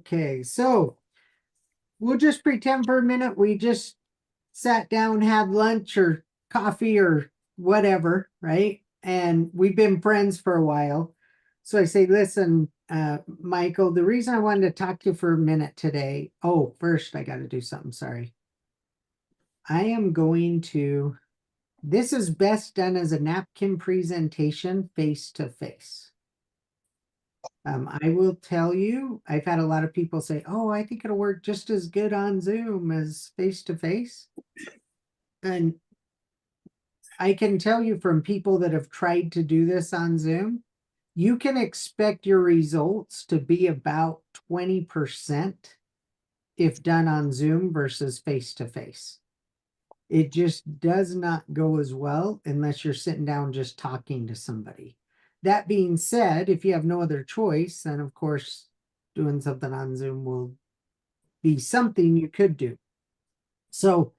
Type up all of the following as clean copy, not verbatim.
Okay, so we'll just pretend for a minute we just sat down, had lunch or coffee or whatever, right? And we've been friends for a while. So I say, listen, Michael, the reason I wanted to talk to you for a minute today. Oh, first I got to do something. Sorry. I am going to, this is best done as a napkin presentation face to face. I will tell you, I've had a lot of people say, oh, I think it'll work just as good on Zoom as face to face. And I can tell you from people that have tried to do this on Zoom, you can expect your results to be about 20% if done on Zoom versus face to face. It just does not go as well unless you're sitting down just talking to somebody. That being said, if you have no other choice, then of course doing something on Zoom will be something you could do. So,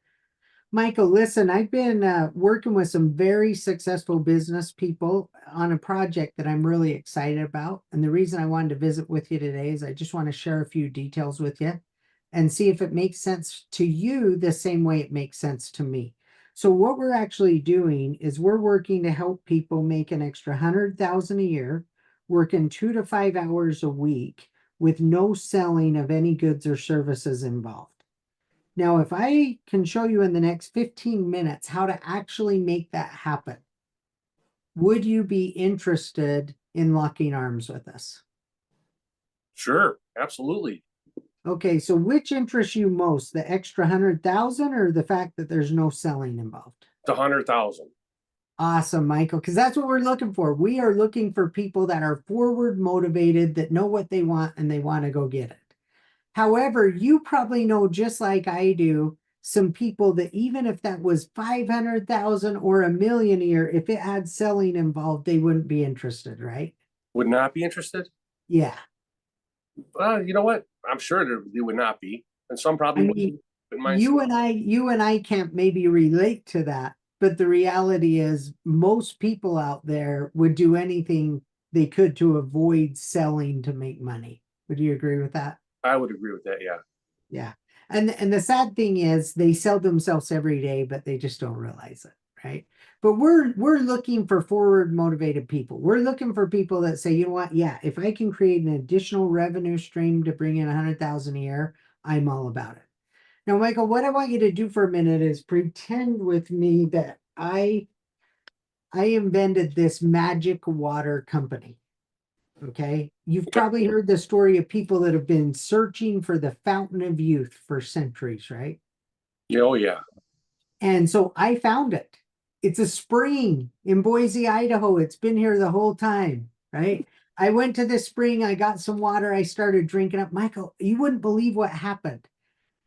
Michael, listen, I've been working with some very successful business people on a project that I'm really excited about. And the reason I wanted to visit with you today is I just want to share a few details with you and see if it makes sense to you the same way it makes sense to me. So what we're actually doing is we're working to help people make an extra 100,000 a year, working 2 to 5 hours a week with no selling of any goods or services involved. Now, if I can show you in the next 15 minutes how to actually make that happen, would you be interested in locking arms with us? Sure, absolutely. Okay, so which interests you most, the extra 100,000 or the fact that there's no selling involved? The 100,000. Awesome, Michael, because that's what we're looking for. We are looking for people that are forward motivated, that know what they want and they want to go get it. However, you probably know just like I do some people that even if that was 500,000 or $1 million a year, if it had selling involved, they wouldn't be interested, right? Would not be interested? Yeah. You know what? I'm sure they would not be, and some I probably mean, wouldn't mind. you and I can't maybe relate to that, but the reality is most people out there would do anything they could to avoid selling to make money. Would you agree with that? I would agree with that. Yeah. Yeah. And the sad thing is they sell themselves every day, but they just don't realize it, right? But we're looking for forward motivated people. We're looking for people that say, you know what? Yeah, if I can create an additional revenue stream to bring in 100,000 a year, I'm all about it. Now, Michael, what I want you to do for a minute is pretend with me that I invented this magic water company. Okay. You've Okay. probably heard the story of people that have been searching for the fountain of youth for centuries, right? Yeah. Oh, yeah. And so I found it. It's a spring in Boise, Idaho. It's been here the whole time, right? I went to this spring, I got some water, I started drinking up. Michael, you wouldn't believe what happened.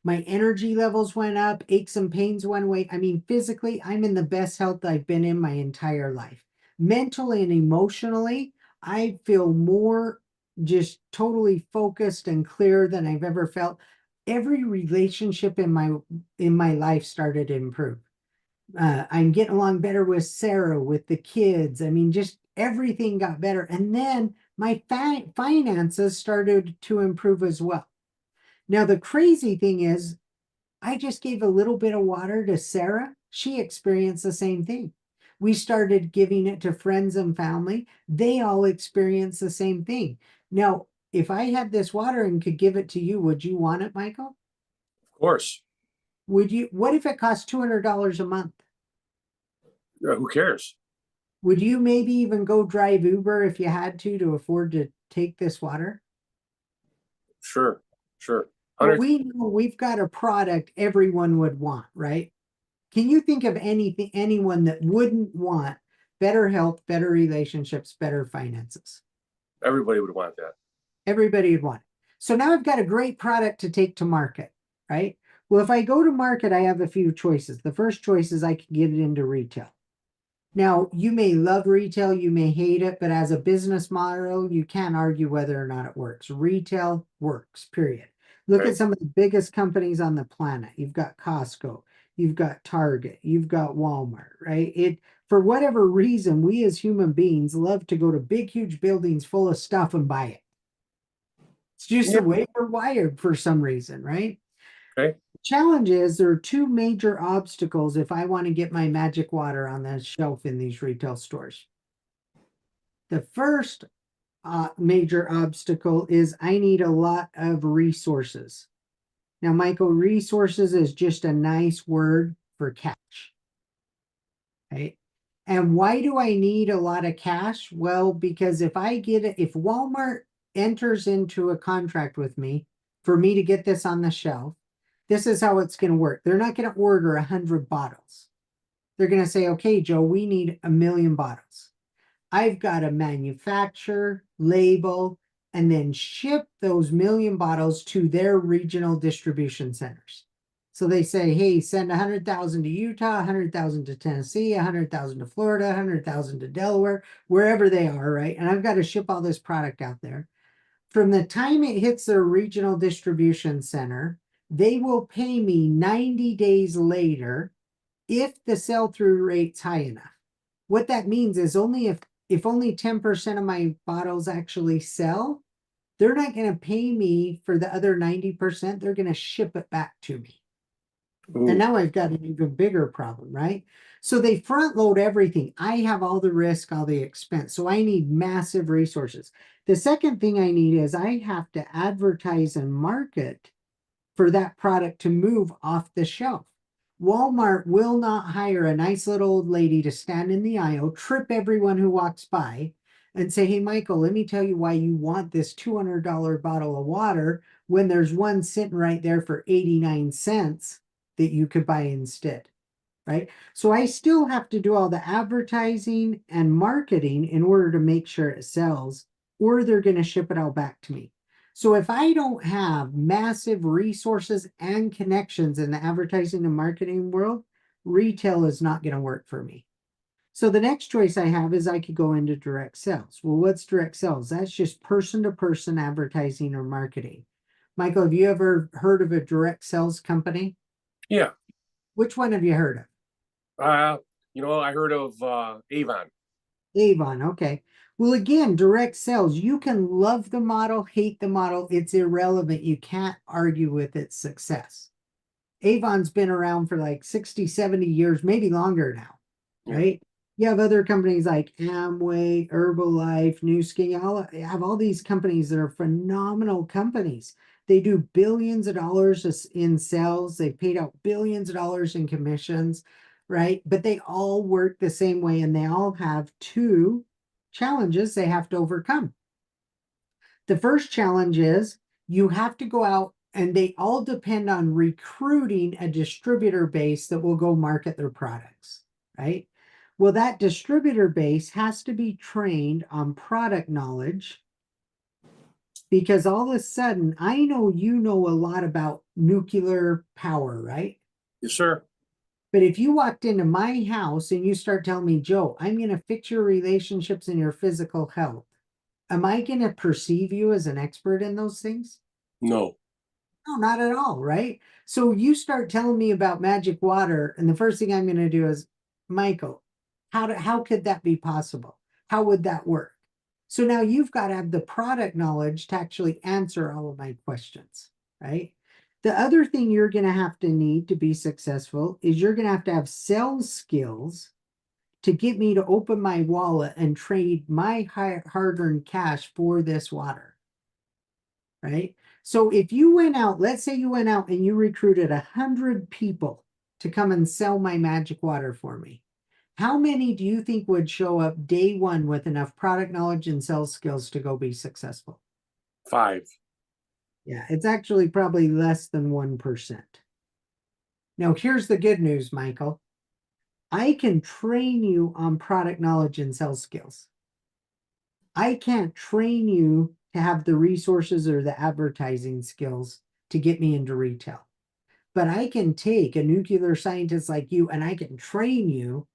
My energy levels went up, aches and pains went away. I mean, physically, I'm in the best health I've been in my entire life. Mentally and emotionally, I feel more just totally focused and clear than I've ever felt. Every relationship in my life started to improve. I'm getting along better with Sarah, with the kids. I mean, just everything got better. And then my finances started to improve as well. Now, the crazy thing is, I just gave a little bit of water to Sarah. She experienced the same thing. We started giving it to friends and family. They all experienced the same thing. Now, if I had this water and could give it to you, would you want it, Michael? Of course. Would you? What if it cost $200 a month? Who cares? Would you maybe even go drive Uber if you had to afford to take this water? Sure. Sure. But 100. we know we've got a product everyone would want, right? Can you think of anyone that wouldn't want better health, better relationships, better finances? Everybody would want that. Everybody would want it. So now I've got a great product to take to market, right? Well, if I go to market, I have a few choices. The first choice is I can get it into retail. Now, you may love retail, you may hate it, but as a business model, you can't argue whether or not it works. Retail works, period. Look Right. at some of the biggest companies on the planet. You've got Costco, you've got Target, you've got Walmart, right? For whatever reason, we as human beings love to go to big, huge buildings full of stuff and buy it. It's just Yeah. the way we're wired for some reason, right? Okay. Challenge is there are two major obstacles if I want to get my magic water on the shelf in these retail stores. The first major obstacle is I need a lot of resources. Now, Michael, resources is just a nice word for cash, right? And why do I need a lot of cash? Well, because if Walmart enters into a contract with me for me to get this on the shelf, this is how it's going to work. They're not going to order 100 bottles. They're going to say, okay, Joe, we need 1,000,000 bottles. I've got to manufacture, label, and then ship those 1,000,000 bottles to their regional distribution centers. So they say, hey, send 100,000 to Utah, 100,000 to Tennessee, 100,000 to Florida, 100,000 to Delaware, wherever they are, right? And I've got to ship all this product out there. From the time it hits their regional distribution center, they will pay me 90 days later if the sell-through rate's high enough. What that means is if only 10% of my bottles actually sell, they're not going to pay me for the other 90%. They're going to ship it back to me. And Ooh. now I've got an even bigger problem, right? So they front load everything. I have all the risk, all the expense. So I need massive resources. The second thing I need is I have to advertise and market for that product to move off the shelf. Walmart will not hire a nice little old lady to stand in the aisle, trip everyone who walks by, and say, hey, Michael, let me tell you why you want this $200 bottle of water when there's one sitting right there for 89 cents that you could buy instead. Right. So I still have to do all the advertising and marketing in order to make sure it sells, or they're going to ship it all back to me. So if I don't have massive resources and connections in the advertising and marketing world, retail is not going to work for me. So the next choice I have is I could go into direct sales. Well, what's direct sales? That's just person to person advertising or marketing. Michael, have you ever heard of a direct sales company? Yeah. Which one have you heard of? Uh, I heard of Avon. Avon, okay. Well, again, direct sales, you can love the model, hate the model, it's irrelevant. You can't argue with its success. Avon's been around for like 60, 70 years, maybe longer now, Yeah. right? You have other companies like Amway, Herbalife, Nu Skin. You have all these companies that are phenomenal companies. They do billions of dollars in sales. They've paid out billions of dollars in commissions, right? But they all work the same way and they all have two challenges they have to overcome. The first challenge is you have to go out and they all depend on recruiting a distributor base that will go market their products, right? Well, that distributor base has to be trained on product knowledge because all of a sudden, I know you know a lot about nuclear power, right? Yes, sir. But if you walked into my house and you start telling me, Joe, I'm going to fix your relationships and your physical health, am I going to perceive you as an expert in those things? No. No, not at all, right? So you start telling me about magic water, and the first thing I'm going to do is, Michael, how could that be possible? How would that work? So now you've got to have the product knowledge to actually answer all of my questions, right? The other thing you're going to have to need to be successful is you're going to have sales skills to get me to open my wallet and trade my hard-earned cash for this water, right? So if you went out, let's say you went out and you recruited 100 people to come and sell my magic water for me. How many do you think would show up day one with enough product knowledge and sales skills to go be successful? 5. Yeah, it's actually probably less than 1%. Now, here's the good news, Michael. I can train you on product knowledge and sales skills. I can't train you to have the resources or the advertising skills to get me into retail. But I can take a nuclear scientist like you and I can train you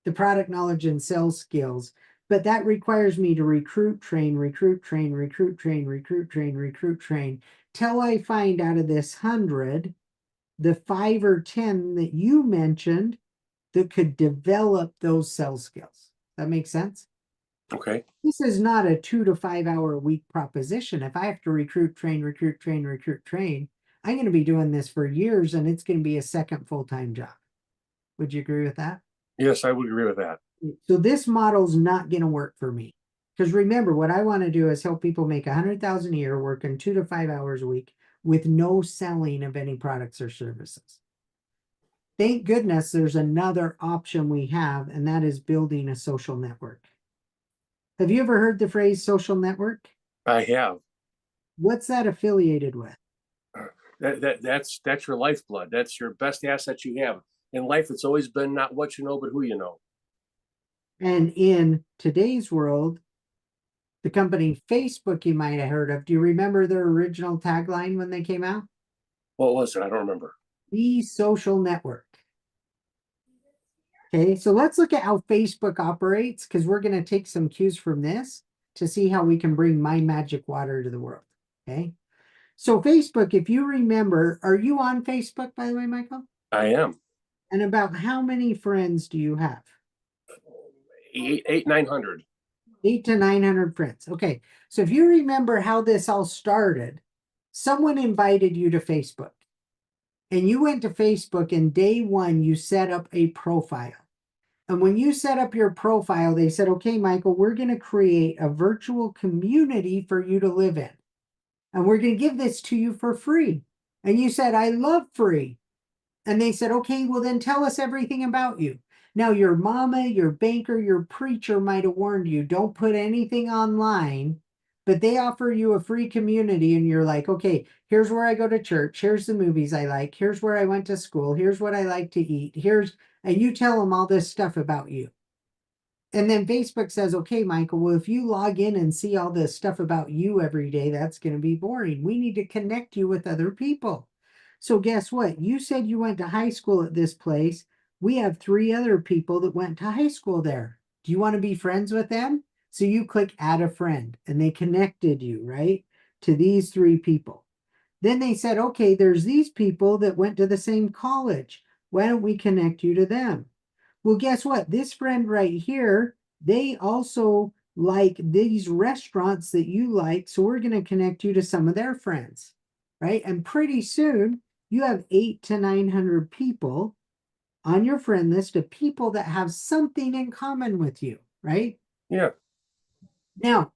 the product knowledge and sales skills. But that requires me to recruit, train, recruit, train, recruit, train, recruit, train, recruit, train, till I find out of this 100, the 5 or 10 that you mentioned that could develop those sales skills. That makes sense? Okay. This is not a 2 to 5 hour a week proposition. If I have to recruit, train, recruit, train, recruit, train, I'm going to be doing this for years and it's going to be a second full-time job. Would you agree with that? Yes, I would agree with that. So this model's not going to work for me. Because remember, what I want to do is help people make 100,000 a year working 2 to 5 hours a week with no selling of any products or services. Thank goodness there's another option we have, and that is building a social network. Have you ever heard the phrase social network? I have. What's that affiliated with? That's your lifeblood. That's your best asset you have. In life, it's always been not what you know, but who you know. And in today's world, the company Facebook you might have heard of. Do you remember their original tagline when they came out? What was it? I don't remember. The social network. Okay, so let's look at how Facebook operates because we're going to take some cues from this to see how we can bring my magic water to the world. Okay, so Facebook, if you remember, are you on Facebook, by the way, Michael? I am. And about how many friends do you have? Eight 900. 8 to 900 friends. Okay, so if you remember how this all started, someone invited you to Facebook and you went to Facebook and day one, you set up a profile. And when you set up your profile, they said, okay, Michael, we're going to create a virtual community for you to live in. And we're going to give this to you for free. And you said, I love free. And they said, okay, well, then tell us everything about you. Now, your mama, your banker, your preacher might have warned you, don't put anything online, but they offer you a free community. And you're like, okay, here's where I go to church. Here's the movies I like. Here's where I went to school. Here's what I like to eat. And you tell them all this stuff about you. And then Facebook says, okay, Michael, well, if you log in and see all this stuff about you every day, that's going to be boring. We need to connect you with other people. So guess what? You said you went to high school at this place. We have 3 other people that went to high school there. Do you want to be friends with them? So you click add a friend and they connected you, right? To these 3 people. Then they said, okay, there's these people that went to the same college. Why don't we connect you to them? Well, guess what? This friend right here, they also like these restaurants that you like. So we're going to connect you to some of their friends, right? And pretty soon you have 8 to 900 people on your friend list of people that have something in common with you, right? Yeah. Now,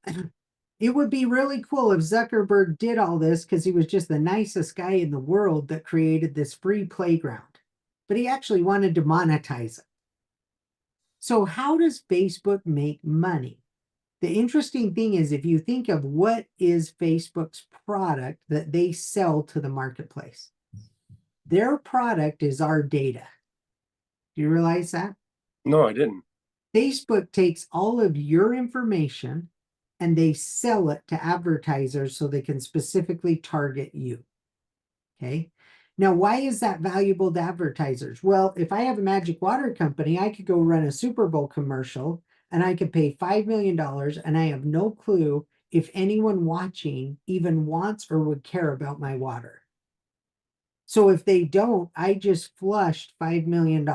it would be really cool if Zuckerberg did all this because he was just the nicest guy in the world that created this free playground, but he actually wanted to monetize it. So how does Facebook make money? The interesting thing is if you think of what is Facebook's product that they sell to the marketplace, their product is our data. Do you realize that? No, I didn't. Facebook takes all of your information and they sell it to advertisers so they can specifically target you. Okay. Now, why is that valuable to advertisers? Well, if I have a magic water company, I could go run a Super Bowl commercial and I could pay $5 million and I have no clue if anyone watching even wants or would care about my water. So if they don't, I just flushed $5 million.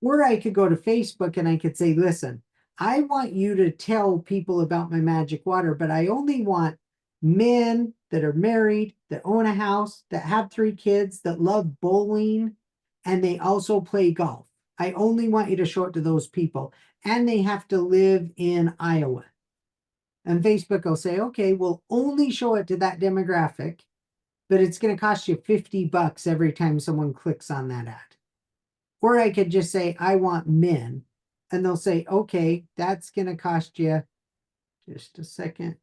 Or I could go to Facebook and I could say, listen, I want you to tell people about my magic water, but I only want men that are married, that own a house, that have 3 kids, that love bowling, and they also play golf. I only want you to show it to those people. And they have to live in Iowa. And Facebook will say, okay, we'll only show it to that demographic, but it's going to cost you $50 every time someone clicks on that ad. Or I could just say, I want men. And they'll say, okay, that's going to cost you just a second.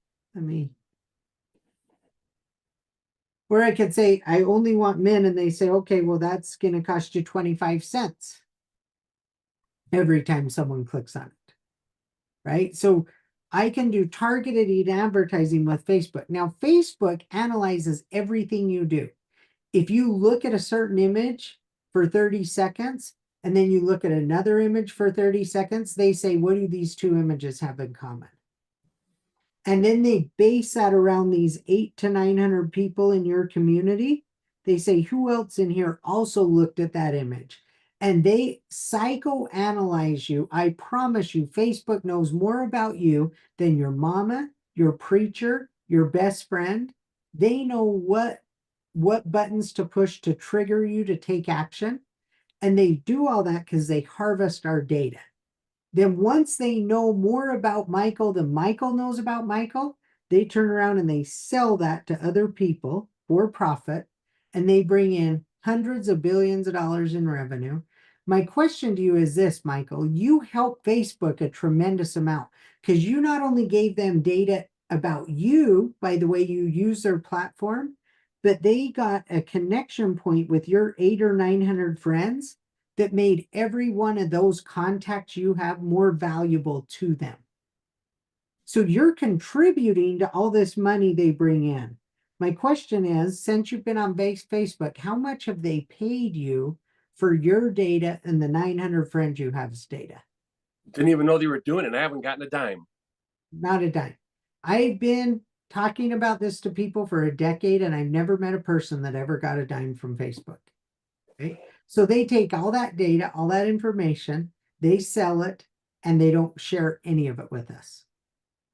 Or I could say, I only want men. And they say, okay, well, that's going to cost you 25 cents every time someone clicks on it. Right. So I can do targeted advertising with Facebook. Now, Facebook analyzes everything you do. If you look at a certain image for 30 seconds, and then you look at another image for 30 seconds, they say, what do these 2 images have in common? And then they base that around these 8 to 900 people in your community. They say, who else in here also looked at that image? and they psychoanalyze you. I promise you, Facebook knows more about you than your mama, your preacher, your best friend. They know what buttons to push to trigger you to take action. And they do all that because they harvest our data. Then once they know more about Michael than Michael knows about Michael, they turn around and they sell that to other people for profit, and they bring in hundreds of billions of dollars in revenue. My question to you is this, Michael, you helped Facebook a tremendous amount because you not only gave them data about you by the way you use their platform, but they got a connection point with your 800 or 900 friends that made every one of those contacts you have more valuable to them. So you're contributing to all this money they bring in. My question is, since you've been on Facebook, how much have they paid you for your data and the 900 friends you have's data? Didn't even know they were doing it. I haven't gotten a dime. Not a dime. I've been talking about this to people for a decade, and I've never met a person that ever got a dime from Facebook. Okay. So they take all that data, all that information, they sell it, and they don't share any of it with us.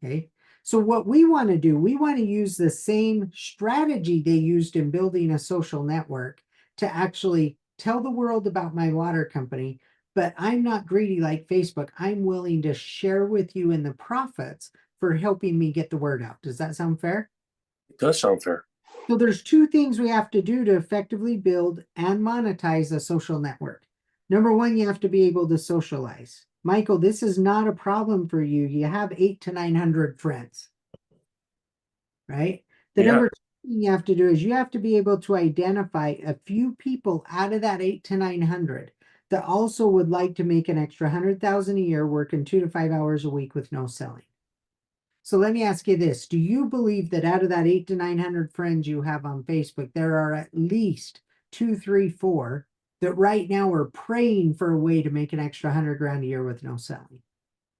Okay. So what we want to do, we want to use the same strategy they used in building a social network to actually tell the world about my water company. But I'm not greedy like Facebook. I'm willing to share with you in the profits for helping me get the word out. Does that sound fair? It does sound fair. So there's two things we have to do to effectively build and monetize a social network. Number one, you have to be able to socialize. Michael, this is not a problem for you. You have 800 to 900 friends, right? The Yeah. number two thing you have to do is you have to be able to identify a few people out of that 800 to 900 that also would like to make an extra 100,000 a year working 2 to 5 hours a week with no selling. So let me ask you this. Do you believe that out of that 800 to 900 friends you have on Facebook, there are at least two, three, four that right now are praying for a way to make an extra 100 grand a year with no selling?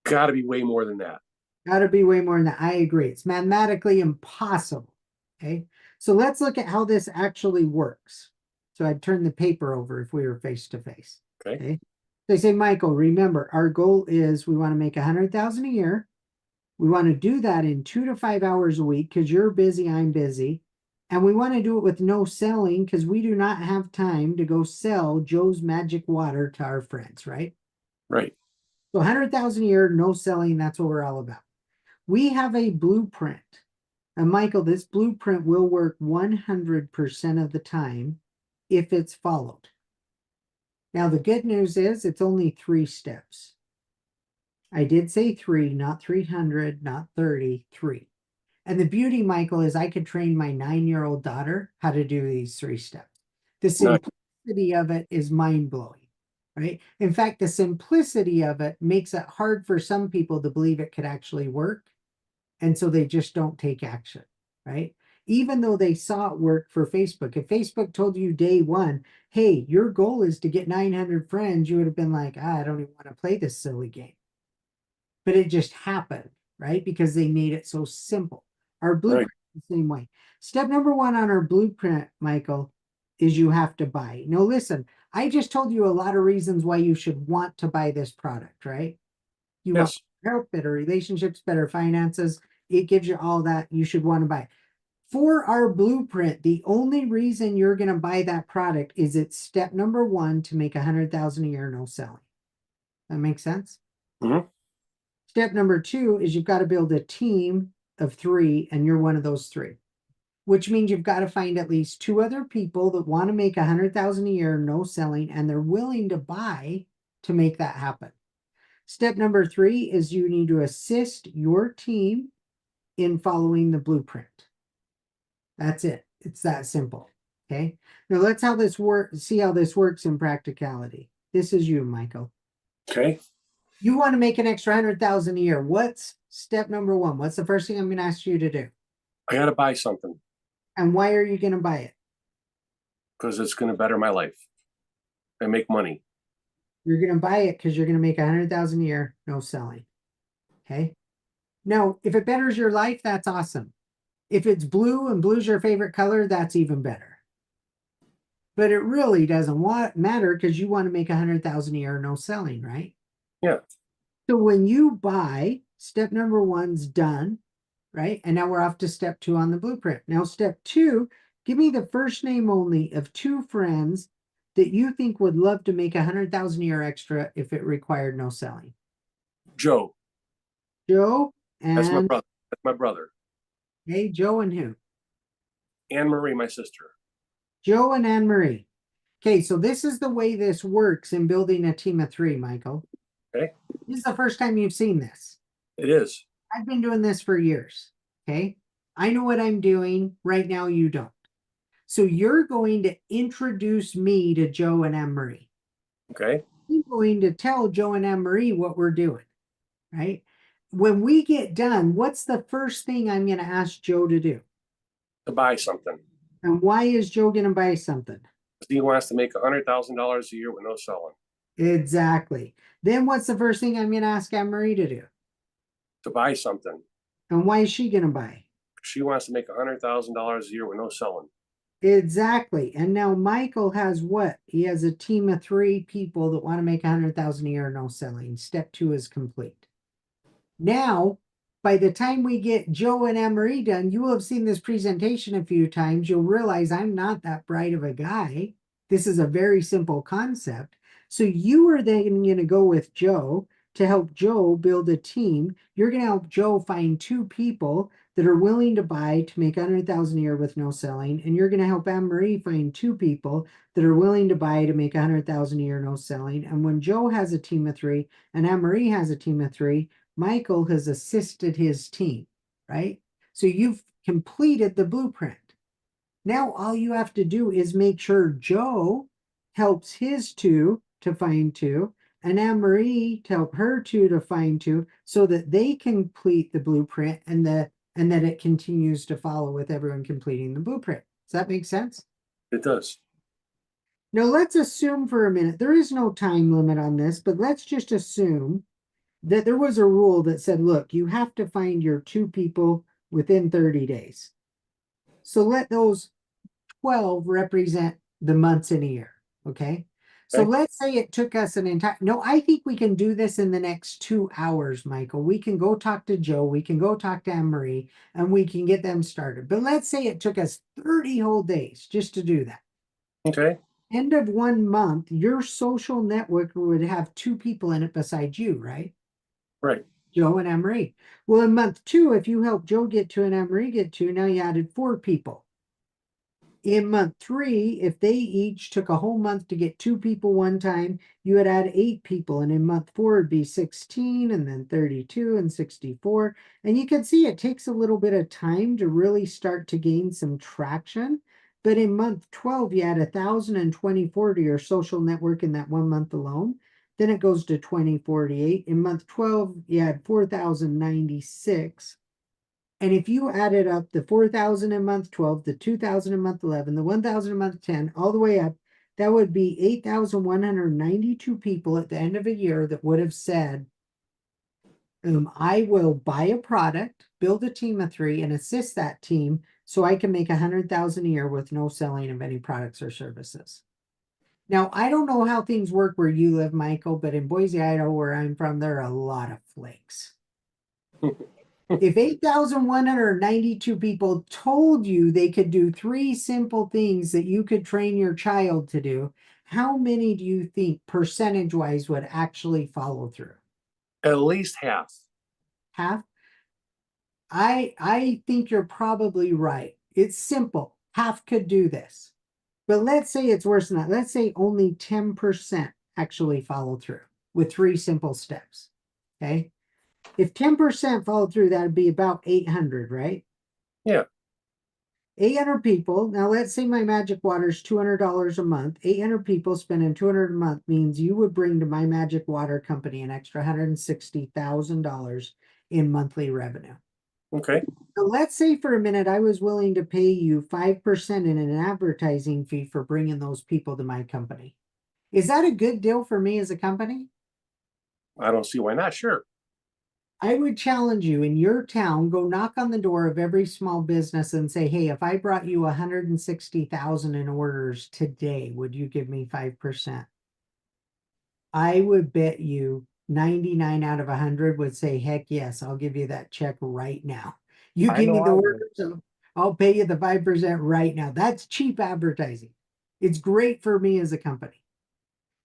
Got to be way more than that. Got to be way more than that. I agree. It's mathematically impossible. Okay. So let's look at how this actually works. So I'd turn the paper over if we were face to face. Okay. Okay. They say, Michael, remember, our goal is we want to make 100,000 a year. We want to do that in 2 to 5 hours a week because you're busy, I'm busy. And we want to do it with no selling because we do not have time to go sell Joe's Magic Water to our friends, right? Right. So 100,000 a year, no selling. That's what we're all about. We have a blueprint. And Michael, this blueprint will work 100% of the time if it's followed. Now, the good news is it's only 3 steps. I did say three, not 300, not 33. And the beauty, Michael, is I could train my 9-year-old daughter how to do these 3 steps. The Nice. simplicity of it is mind blowing, right? In fact, the simplicity of it makes it hard for some people to believe it could actually work. And so they just don't take action, right? Even though they saw it work for Facebook. If Facebook told you day one, hey, your goal is to get 900 friends, you would have been like, I don't even want to play this silly game. But it just happened, right? Because they made it so simple. Our blueprint is the same way. Step number one on our blueprint, Michael, is you have to buy. Now, listen, I just told you a lot of reasons why you should want to buy this product, right? You want Yes. help, better relationships, better finances. It gives you all that you should want to buy. For our blueprint, the only reason you're going to buy that product is it's step number one to make 100,000 a year, no selling. That makes sense? Hmm. Step number two is you've got to build a team of 3, and you're one of those 3, which means you've got to find at least 2 other people that want to make 100,000 a year, no selling, and they're willing to buy to make that happen. Step number 3 is you need to assist your team in following the blueprint. That's it. It's that simple. Okay. Now let's see how this works in practicality. This is you, Michael. Okay. You want to make an extra 100,000 a year. What's step number one? What's the first thing I'm going to ask you to do? I got to buy something And why are you going to buy it? because it's going to better my life and make money. You're going to buy it because you're going to make 100,000 a year, no selling. Okay. Now, if it betters your life, that's awesome. If it's blue and blue's your favorite color, that's even better. But it really doesn't matter because you want to make 100,000 a year, no selling, right? Yeah. So when you buy, step number one's done, right? And now we're off to step two on the blueprint. Now, step two, give me the first name only of two friends that you think would love to make 100,000 a year extra if it required no selling. Joe. Joe That's my and brother. That's my brother. hey, Joe and who? Anne Marie, my sister. Joe and Anne Marie. Okay, so this is the way this works in building a team of three, Michael. Okay. This is the first time you've seen this. It is. I've been doing this for years. Okay. I know what I'm doing. Right now, you don't. So you're going to introduce me to Joe and Anne Marie. Okay. I'm going to tell Joe and Anne Marie what we're doing, right? When we get done, what's the first thing I'm going to ask Joe to do? To buy something. And why is Joe going to buy something? He wants to make $100,000 a year with no selling. Exactly. Then what's the first thing I'm going to ask Anne Marie to do? To buy something. And why is she going to buy? She wants to make $100,000 a year with no selling. Exactly. And now Michael has what? He has a team of three people that want to make 100,000 a year, no selling. Step two is complete. Now, by the time we get Joe and Anne-Marie done, you will have seen this presentation a few times. You'll realize I'm not that bright of a guy. This is a very simple concept. So you are then going to go with Joe to help Joe build a team. You're going to help Joe find two people that are willing to buy to make 100,000 a year with no selling. And you're going to help Anne-Marie find two people that are willing to buy to make 100,000 a year, no selling. And when Joe has a team of three and Anne-Marie has a team of three, Michael has assisted his team, right? So you've completed the blueprint. Now all you have to do is make sure Joe helps his two to find two and Anne-Marie to help her two to find two so that they complete the blueprint and that it continues to follow with everyone completing the blueprint. Does that make sense? It does. Now let's assume for a minute, there is no time limit on this, but let's just assume that there was a rule that said, look, you have to find your two people within 30 days. So let those 12 represent the months in a year. Okay. So Okay. let's say it took us an entire, no, I think we can do this in the next 2 hours, Michael. We can go talk to Joe, we can go talk to Anne Marie, and we can get them started. But let's say it took us 30 whole days just to do that. Okay. End of 1 month, your social network would have two people in it besides you, right? Right. Joe and Anne-Marie. Well, in month two, if you help Joe get to and Anne-Marie get to, now you added 4 people. In month three, if they each took a whole month to get 2 people one time, you would add 8 people. And in month four, it'd be 16 and then 32 and 64. And you can see it takes a little bit of time to really start to gain some traction. But in month 12, you add 1,024 to your social network in that 1 month alone. Then it goes to 2048. In month 12, you had 4,096. And if you added up the 4,000 in month 12, the 2,000 in month 11, the 1,000 in month 10, all the way up, that would be 8,192 people at the end of a year that would have said, I will buy a product, build a team of 3, and assist that team so I can make 100,000 a year with no selling of any products or services. Now, I don't know how things work where you live, Michael, but in Boise, Idaho, where I'm from, there are a lot of flakes. If 8,192 people told you they could do 3 simple things that you could train your child to do, how many do you think percentage-wise would actually follow through? At least half. Half? I think you're probably right. It's simple. Half could do this. But let's say it's worse than that. Let's say only 10% actually follow through with 3 simple steps. Okay. If 10% follow through, that'd be about 800, right? Yeah. 800 people. Now, let's say my magic water is $200 a month. 800 people spending 200 a month means you would bring to my magic water company an extra $160,000 in monthly revenue. Okay. So let's say for a minute I was willing to pay you 5% in an advertising fee for bringing those people to my company. Is that a good deal for me as a company? I don't see why not. Sure. I would challenge you in your town, go knock on the door of every small business and say, hey, if I brought you 160,000 in orders today, would you give me 5%? I would bet you 99 out of 100 would say, heck yes, I'll give you that check right now. You I give know me the I would. orders, I'll pay you the 5% right now. That's cheap advertising. It's great for me as a company.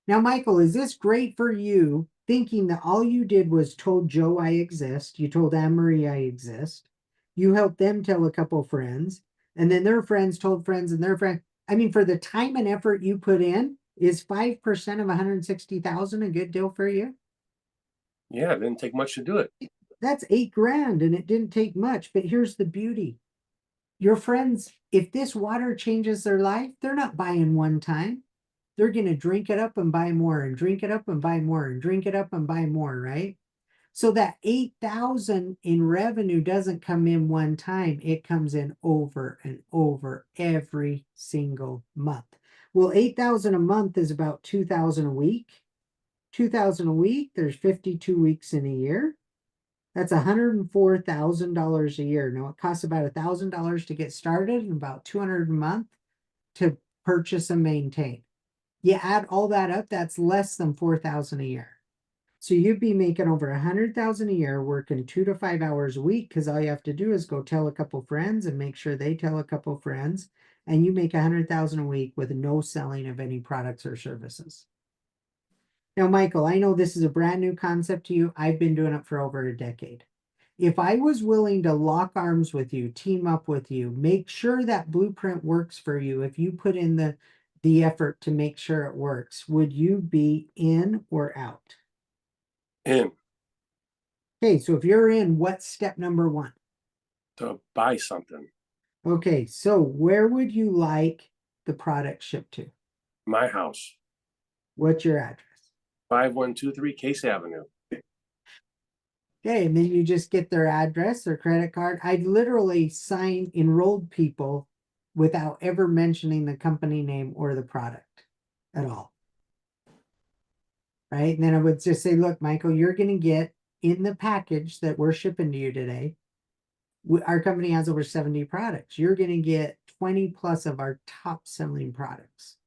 Now, Michael, is this great for you thinking that all you did was told Joe I exist? You told Anne Marie I exist. You helped them tell a couple friends, and then their friends told friends and their friends. I mean, for the time and effort you put in, is 5% of 160,000 a good deal for you? Yeah, it didn't take much to do it. That's 8 grand and it didn't take much. But here's the beauty. Your friends, if this water changes their life, they're not buying one time. They're going to drink it up and buy more and drink it up and buy more and drink it up and buy more, right? So that 8,000 in revenue doesn't come in one time. It comes in over and over every single month. Well, 8,000 a month is about 2,000 a week. 2,000 a week, there's 52 weeks in a year. That's $104,000 a year. Now it costs about $1,000 to get started and about 200 a month to purchase and maintain. You add all that up, that's less than 4,000 a year. So you'd be making over 100,000 a year, working 2 to 5 hours a week, because all you have to do is go tell a couple friends and make sure they tell a couple friends, and you make 100,000 a week with no selling of any products or services. Now, Michael, I know this is a brand new concept to you. I've been doing it for over a decade. If I was willing to lock arms with you, team up with you, make sure that blueprint works for you, if you put in the effort to make sure it works, would you be in or out? In Okay, so if you're in, what's step number one? to buy something. Okay, so where would you like the product shipped to? My house, What's your address? 5123 Case Avenue. Okay, and then you just get their address, their credit card. I literally enrolled people without ever mentioning the company name or the product at all. Right? And then I would just say, look, Michael, you're going to get in the package that we're shipping to you today. Our company has over 70 products. You're going to get 20 plus of our top selling products.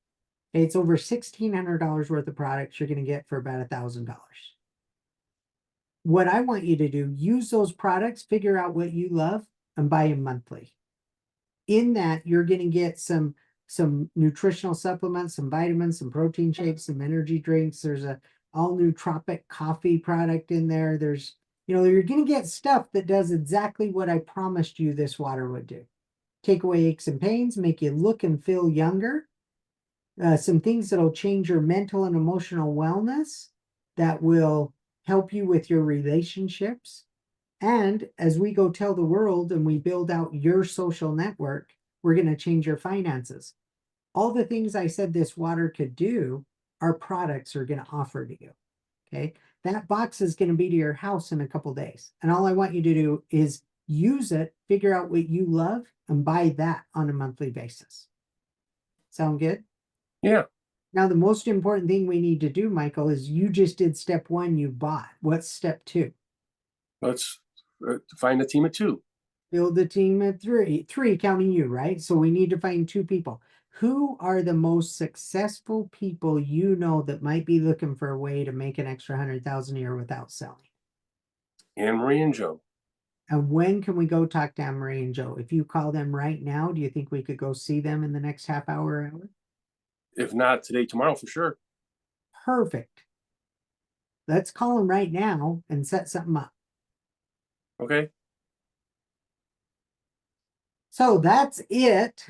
Okay, it's over $1,600 worth of products you're going to get for about $1,000. What I want you to do, use those products, figure out what you love, and buy them monthly. In that, you're going to get some nutritional supplements, some vitamins, some protein shakes, some energy drinks. There's a all new Tropic coffee product in there. There's, you're going to get stuff that does exactly what I promised you this water would do. Take away aches and pains, make you look and feel younger. Some things that'll change your mental and emotional wellness, that will help you with your relationships. And as we go tell the world and we build out your social network, we're going to change your finances. All the things I said this water could do, our products are going to offer to you. Okay. That box is going to be to your house in a couple days. And all I want you to do is use it, figure out what you love, and buy that on a monthly basis. Sound good? Yeah, Now, the most important thing we need to do, Michael, is you just did step one, you bought. What's step two? let's find a team of two. Build a team of three counting you, right? So we need to find two people. Who are the most successful people you know that might be looking for a way to make an extra 100,000 a year without selling? Anne Marie and Joe. And when can we go talk to Anne-Marie and Joe? If you call them right now, do you think we could go see them in the next half hour? If not today, tomorrow for sure. Perfect. Let's call them right now and set something up. Okay. So that's it.